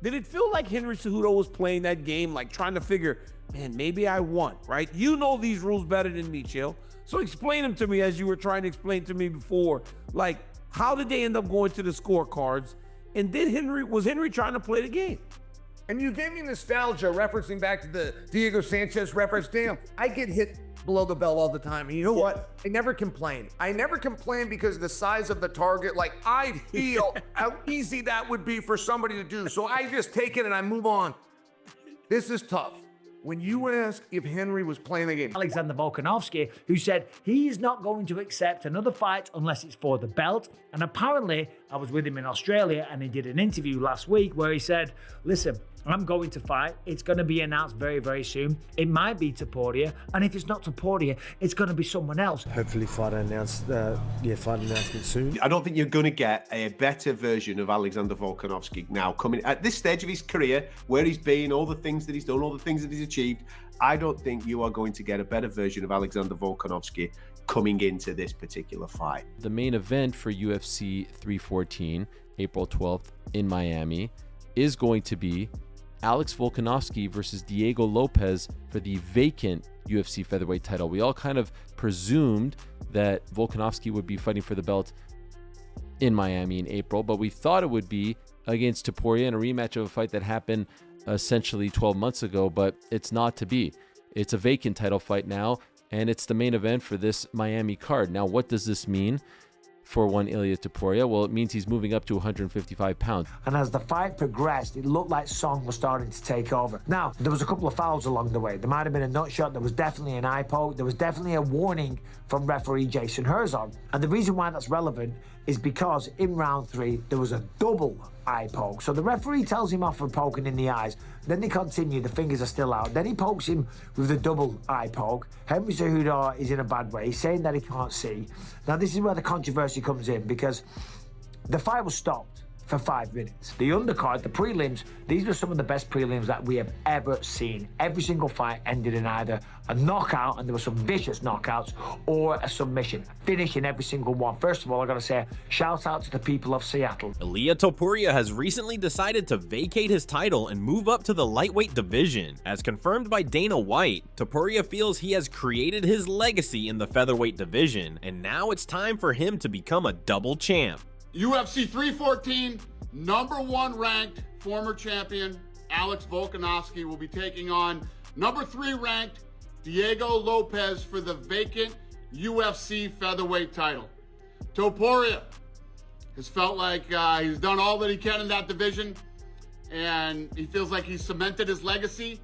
Did it feel like Henry Cejudo was playing that game, like trying to figure, man, maybe I won, right? You know these rules better than me, Chill. So explain them to me as you were trying to explain to me before. Like, how did they end up going to the scorecards? And was Henry trying to play the game? And you gave me nostalgia referencing back to the Diego Sanchez reference. Damn, I get hit below the belt all the time. And you know what? I never complain. I never complain because of the size of the target. Like, I feel how easy that would be for somebody to do. So I just take it and I move on. This is tough. When you ask if Henry was playing the game. Alexander Volkanovski, who said he is not going to accept another fight unless it's for the belt. And apparently, I was with him in Australia and he did an interview last week where he said, listen, I'm going to fight. It's going to be announced very, very soon. It might be Topuria, and if it's not Topuria, it's going to be someone else. Hopefully fight announcement soon. I don't think you're going to get a better version of Alexander Volkanovski now coming at this stage of his career, where he's been, all the things that he's done, all the things that he's achieved. I don't think you are going to get a better version of Alexander Volkanovski coming into this particular fight. The main event for UFC 314, April 12th in Miami, is going to be Alex Volkanovski versus Diego Lopez for the vacant UFC featherweight title. We all kind of presumed that Volkanovski would be fighting for the belt in Miami in April, but we thought it would be against Topuria in a rematch of a fight that happened essentially 12 months ago, but it's not to be. It's a vacant title fight now, and it's the main event for this Miami card. Now, what does this mean for one Ilia Topuria? Well, it means he's moving up to 155 pounds. And as the fight progressed, it looked like Song was starting to take over. Now, there was a couple of fouls along the way. There might have been a nut shot. There was definitely an eye poke. There was definitely a warning from referee Jason Herzog. And the reason why that's relevant is because in round 3, there was a double eye poke. So the referee tells him off for poking in the eyes. Then they continue, the fingers are still out. Then he pokes him with the double eye poke. Henry Cejudo is in a bad way. He's saying that he can't see. Now, this is where the controversy comes in, because the fight was stopped for 5 minutes. The undercard, the prelims, these were some of the best prelims that we have ever seen. Every single fight ended in either a knockout, and there were some vicious knockouts, or a submission. Finish in every single one. First of all, I gotta say, shout out to the people of Seattle. Ilia Topuria has recently decided to vacate his title and move up to the lightweight division. As confirmed by Dana White, Topuria feels he has created his legacy in the featherweight division, and now it's time for him to become a double champ. UFC 314, #1 ranked former champion Alex Volkanovski will be taking on #3 ranked Diego Lopez for the vacant UFC featherweight title. Topuria has felt like he's done all that he can in that division, and he feels like he's cemented his legacy,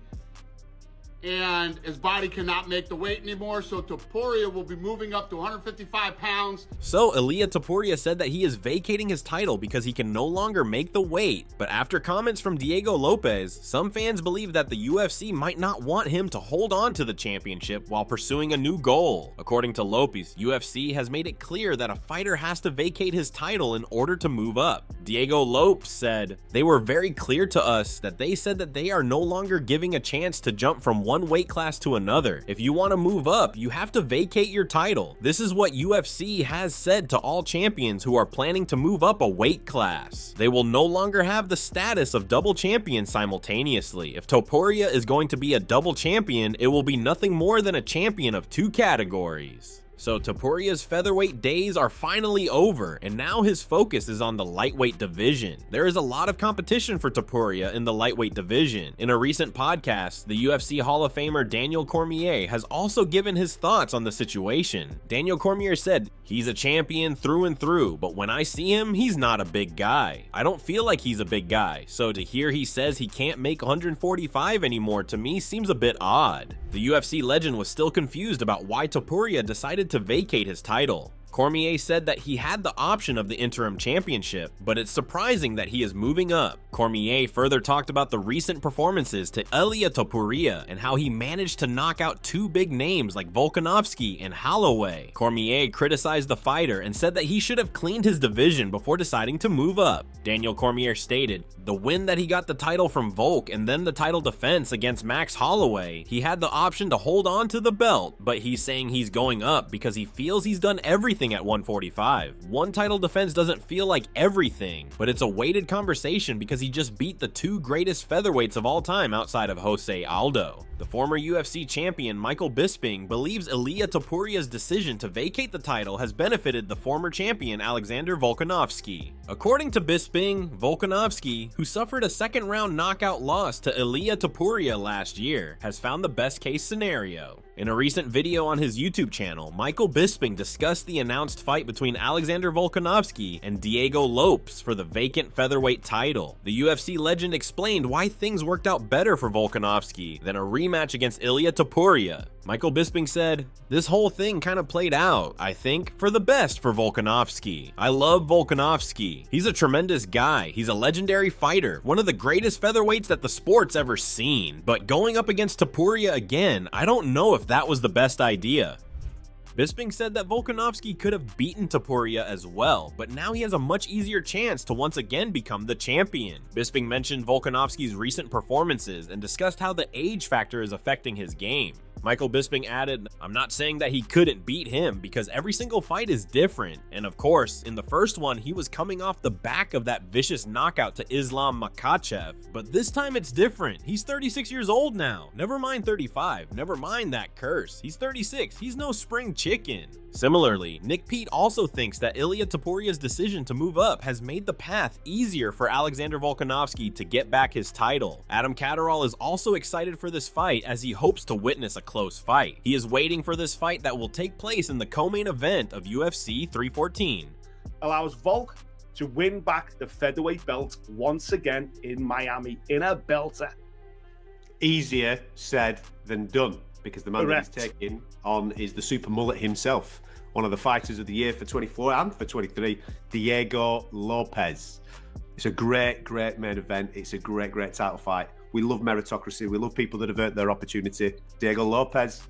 and his body cannot make the weight anymore, so Topuria will be moving up to 155 pounds. So Ilia Topuria said that he is vacating his title because he can no longer make the weight. But after comments from Diego Lopez, some fans believe that the UFC might not want him to hold on to the championship while pursuing a new goal. According to Lopez, UFC has made it clear that a fighter has to vacate his title in order to move up. Diego Lopez said, "They were very clear to us that they said that they are no longer giving a chance to jump from one weight class to another. If you want to move up, you have to vacate your title. This is what UFC has said to all champions who are planning to move up a weight class. They will no longer have the status of double champion simultaneously. If Topuria is going to be a double champion, it will be nothing more than a champion of 2 categories." So Topuria's featherweight days are finally over, and now his focus is on the lightweight division. There is a lot of competition for Topuria in the lightweight division. In a recent podcast, the UFC Hall of Famer Daniel Cormier has also given his thoughts on the situation. Daniel Cormier said, "He's a champion through and through, but when I see him, he's not a big guy. I don't feel like he's a big guy, so to hear he says he can't make 145 anymore to me seems a bit odd." The UFC legend was still confused about why Topuria decided to vacate his title. Cormier said that he had the option of the interim championship, but it's surprising that he is moving up. Cormier further talked about the recent performances to Ilia Topuria and how he managed to knock out 2 big names like Volkanovski and Holloway. Cormier criticized the fighter and said that he should have cleaned his division before deciding to move up. Daniel Cormier stated, "The win that he got the title from Volk and then the title defense against Max Holloway, he had the option to hold on to the belt, but he's saying he's going up because he feels he's done everything anything at 145. One title defense doesn't feel like everything, but it's a weighted conversation because he just beat the two greatest featherweights of all time outside of Jose Aldo. The former UFC champion Michael Bisping believes Ilia Topuria's decision to vacate the title has benefited the former champion Alexander Volkanovski. According to Bisping, Volkanovski, who suffered a second-round knockout loss to Ilia Topuria last year, has found the best-case scenario. In a recent video on his YouTube channel, Michael Bisping discussed the announced fight between Alexander Volkanovski and Diego Lopes for the vacant featherweight title. The UFC legend explained why things worked out better for Volkanovski than a rematch against Ilia Topuria. Michael Bisping said, "This whole thing kind of played out, I think, for the best for Volkanovski. I love Volkanovski. He's a tremendous guy. He's a legendary fighter, one of the greatest featherweights that the sport's ever seen. But going up against Topuria again, I don't know if that was the best idea." Bisping said that Volkanovski could have beaten Topuria as well, but now he has a much easier chance to once again become the champion. Bisping mentioned Volkanovski's recent performances and discussed how the age factor is affecting his game. Michael Bisping added, "I'm not saying that he couldn't beat him because every single fight is different. And of course, in the first one, he was coming off the back of that vicious knockout to Islam Makhachev. But this time it's different. He's 36 years old now. Never mind 35. Never mind that curse. He's 36. He's no spring chicken." Similarly, Nick Pete also thinks that Ilia Topuria's decision to move up has made the path easier for Alexander Volkanovski to get back his title. Adam Catterall is also excited for this fight as he hopes to witness a close fight. He is waiting for this fight that will take place in the co-main event of UFC 314. Allows Volk to win back the featherweight belt once again in Miami in a belter. Easier said than done, because the man Correct. that he's taking on is the super mullet himself, one of the fighters of the year for 24 and for 23, Diego Lopez. It's a great main event. It's a great title fight. We love meritocracy. We love people that have earned their opportunity. Diego Lopez,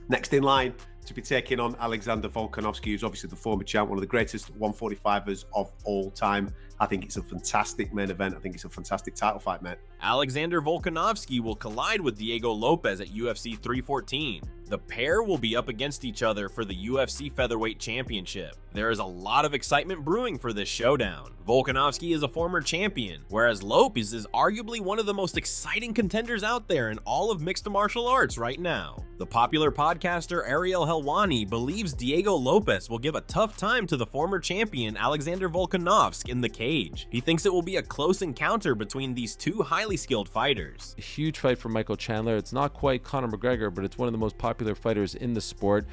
next in line to be taking on Alexander Volkanovski, who's obviously the former champ, one of the greatest 145ers of all time. I think it's a fantastic main event. I think it's a fantastic title fight, mate. Alexander Volkanovski will collide with Diego Lopez at UFC 314. The pair will be up against each other for the UFC Featherweight Championship. There is a lot of excitement brewing for this showdown. Volkanovski is a former champion, whereas Lopez is arguably one of the most exciting contenders out there in all of mixed martial arts right now. The popular podcaster Ariel Helwani believes Diego Lopez will give a tough time to the former champion Alexander Volkanovski in the cage. He thinks it will be a close encounter between these two highly skilled fighters. A huge fight for Michael Chandler. It's not quite Conor McGregor, but it's one of the most popular fighters in the sport.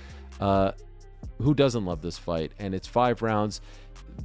Who doesn't love this fight? And it's 5 rounds.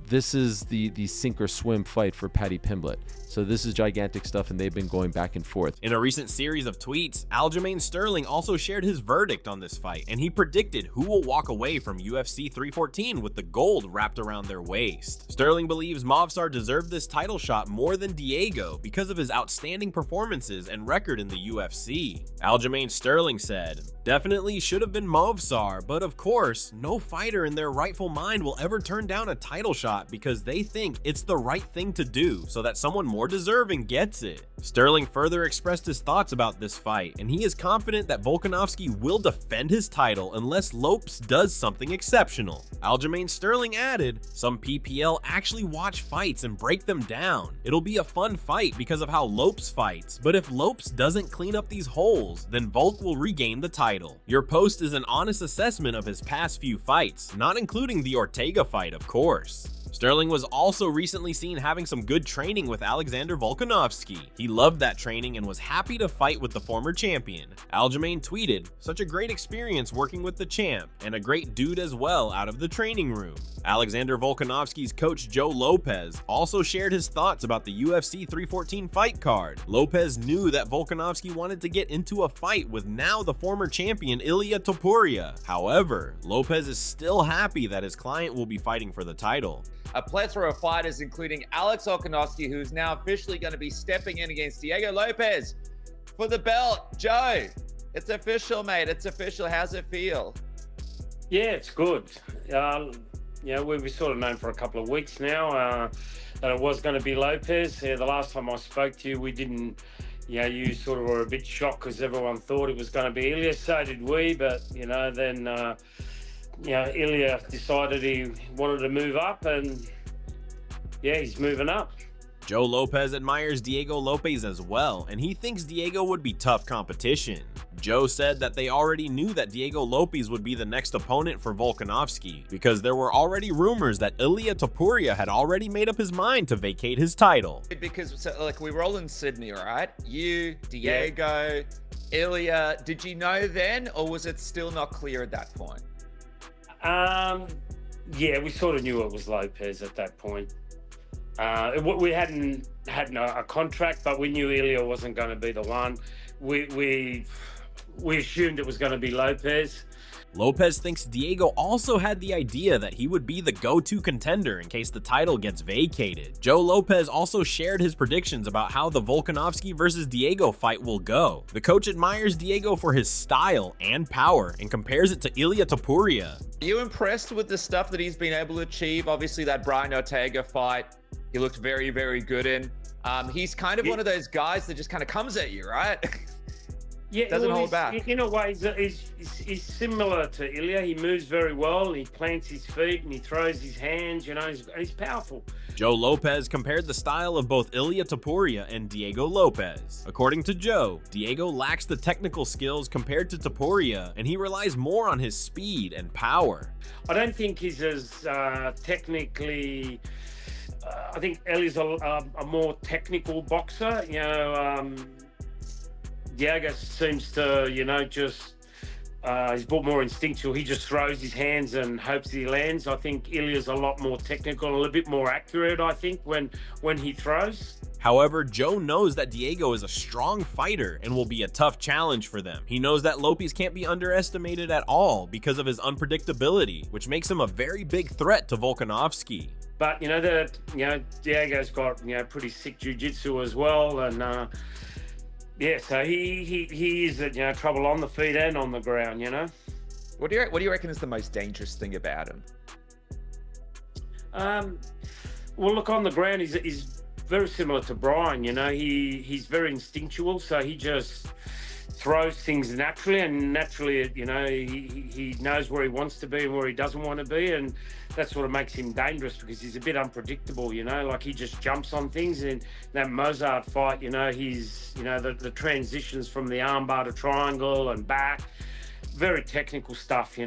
This is the sink or swim fight for Paddy Pimblett. So this is gigantic stuff, and they've been going back and forth. In a recent series of tweets, Aljamain Sterling also shared his verdict on this fight, and he predicted who will walk away from UFC 314 with the gold wrapped around their waist. Sterling believes Movsar deserved this title shot more than Diego because of his outstanding performances and record in the UFC. Aljamain Sterling said, "Definitely should have been Movsar, but of course, no fighter in their rightful mind will ever turn down a title shot because they think it's the right thing to do so that someone more deserving gets it." Sterling further expressed his thoughts about this fight, and he is confident that Volkanovski will defend his title unless Lopes does something exceptional. Aljamain Sterling added, "Some PPL actually watch fights and break them down. It'll be a fun fight because of how Lopes fights, but if Lopes doesn't clean up these holes, then Volk will regain the title. Your post is an honest assessment of his past few fights, not including the Ortega fight, of course." Sterling was also recently seen having some good training with Alexander Volkanovski. He loved that training and was happy to fight with the former champion. Aljamain tweeted, "Such a great experience working with the champ, and a great dude as well out of the training room." Alexander Volkanovski's coach Joe Lopez also shared his thoughts about the UFC 314 fight card. Lopez knew that Volkanovski wanted to get into a fight with now the former champion Ilia Topuria. However, Lopez is still happy that his client will be fighting for the title. A plethora of fighters, including Alex Volkanovski, who's now officially going to be stepping in against Diego Lopez for the belt. Joe, it's official, mate. It's official. How's it feel? Yeah, it's good. We've sort of known for a couple of weeks now that it was going to be Lopez. The last time I spoke to you, we didn't. You sort of were a bit shocked because everyone thought it was going to be Ilya. So did we, but then Ilya decided he wanted to move up, and yeah, he's moving up. Joe Lopez admires Diego Lopez as well, and he thinks Diego would be tough competition. Joe said that they already knew that Diego Lopez would be the next opponent for Volkanovski, because there were already rumors that Ilia Topuria had already made up his mind to vacate his title. Because we were all in Sydney, right? You, Diego, Ilya. Did you know then, or was it still not clear at that point? Yeah, we sort of knew it was Lopez at that point. We hadn't had a contract, but we knew Ilya wasn't going to be the one. We assumed it was going to be Lopez. Lopez thinks Diego also had the idea that he would be the go-to contender in case the title gets vacated. Joe Lopez also shared his predictions about how the Volkanovski versus Diego fight will go. The coach admires Diego for his style and power and compares it to Ilia Topuria. Are you impressed with the stuff that he's been able to achieve? Obviously, that Brian Ortega fight, he looked very, very good in. He's kind of one of those guys that just kind of comes at you, right? Yeah, doesn't hold back. In a way, he's similar to Ilya. He moves very well. He plants his feet and he throws his hands. He's powerful. Joe Lopez compared the style of both Ilia Topuria and Diego Lopez. According to Joe, Diego lacks the technical skills compared to Topuria, and he relies more on his speed and power. I don't think he's as technically. I think Ilya's a more technical boxer. Diego seems to, just he's a bit more instinctual. He just throws his hands and hopes he lands. I think Ilya's a lot more technical, a little bit more accurate, I think, when he throws. However, Joe knows that Diego is a strong fighter and will be a tough challenge for them. He knows that Lopez can't be underestimated at all because of his unpredictability, which makes him a very big threat to Volkanovski. But Diego's got pretty sick jiu-jitsu as well, and so he is trouble on the feet and on the ground. What do you reckon is the most dangerous thing about him? Well, look, on the ground, he's very similar to Brian. He's very instinctual, so he just throws things naturally, and naturally, he knows where he wants to be and where he doesn't want to be, and that's what makes him dangerous, because he's a bit unpredictable. Like he just jumps on things. In that Mozart fight, he's the transitions from the armbar to triangle and back. Very technical stuff,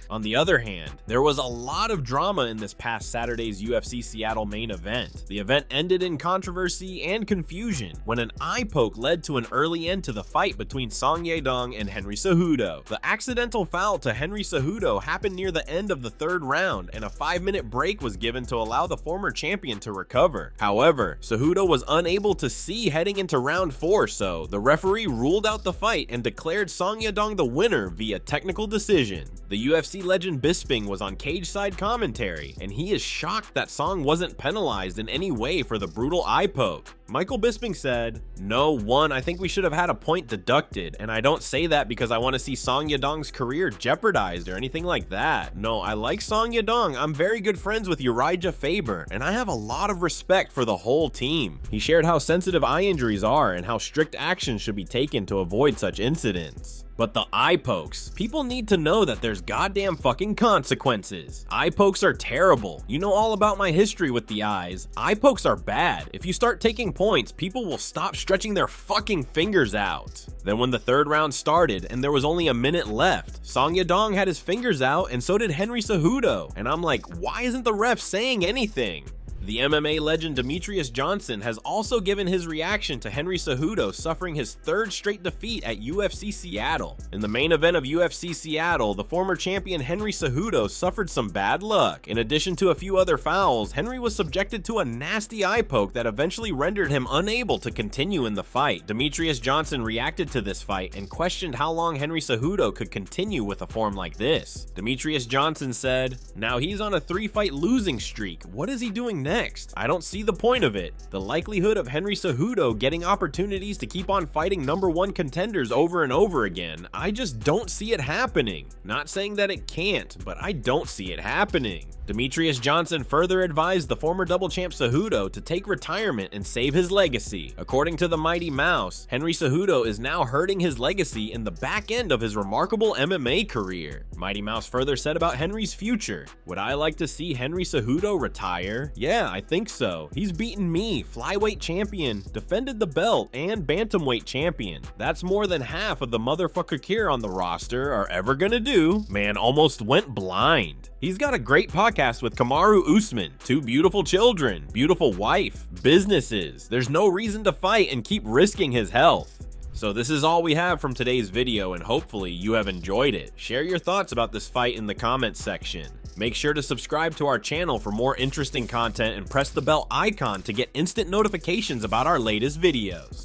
On the other hand, there was a lot of drama in this past Saturday's UFC Seattle main event. The event ended in controversy and confusion when an eye poke led to an early end to the fight between Song Yadong and Henry Cejudo. The accidental foul to Henry Cejudo happened near the end of the third round, and a 5-minute break was given to allow the former champion to recover. However, Cejudo was unable to see heading into round 4, so the referee ruled out the fight and declared Song Yadong the winner via technical decision. The UFC legend Bisping was on cage-side commentary, and he is shocked that Song wasn't penalized in any way for the brutal eye poke. Michael Bisping said, "No, I think we should have had a point deducted, and I don't say that because I want to see Song Yadong's career jeopardized or anything like that. No, I like Song Yadong. I'm very good friends with Uriah Faber, and I have a lot of respect for the whole team." He shared how sensitive eye injuries are and how strict action should be taken to avoid such incidents. But the eye pokes. People need to know that there's goddamn fucking consequences. Eye pokes are terrible. You know all about my history with the eyes. Eye pokes are bad. If you start taking points, people will stop stretching their fucking fingers out. Then when the third round started and there was only a minute left, Song Yadong had his fingers out and so did Henry Cejudo. And I'm like, why isn't the ref saying anything? The MMA legend Demetrius Johnson has also given his reaction to Henry Cejudo suffering his third straight defeat at UFC Seattle. In the main event of UFC Seattle, the former champion Henry Cejudo suffered some bad luck. In addition to a few other fouls, Henry was subjected to a nasty eye poke that eventually rendered him unable to continue in the fight. Demetrius Johnson reacted to this fight and questioned how long Henry Cejudo could continue with a form like this. Demetrius Johnson said, "Now he's on a 3-fight losing streak. What is he doing next? next? I don't see the point of it. The likelihood of Henry Cejudo getting opportunities to keep on fighting #1 contenders over and over again, I just don't see it happening. Not saying that it can't, but I don't see it happening. Demetrius Johnson further advised the former double champ Cejudo to take retirement and save his legacy. According to the Mighty Mouse, Henry Cejudo is now hurting his legacy in the back end of his remarkable MMA career. Mighty Mouse further said about Henry's future, "Would I like to see Henry Cejudo retire? Yeah, I think so. He's beaten me, flyweight champion, defended the belt, and bantamweight champion. That's more than half of the motherfucker here on the roster are ever gonna do." Man almost went blind. He's got a great podcast with Kamaru Usman, 2 beautiful children, beautiful wife, businesses. There's no reason to fight and keep risking his health. So this is all we have from today's video, and hopefully you have enjoyed it. Share your thoughts about this fight in the comments section. Make sure to subscribe to our channel for more interesting content and press the bell icon to get instant notifications about our latest videos.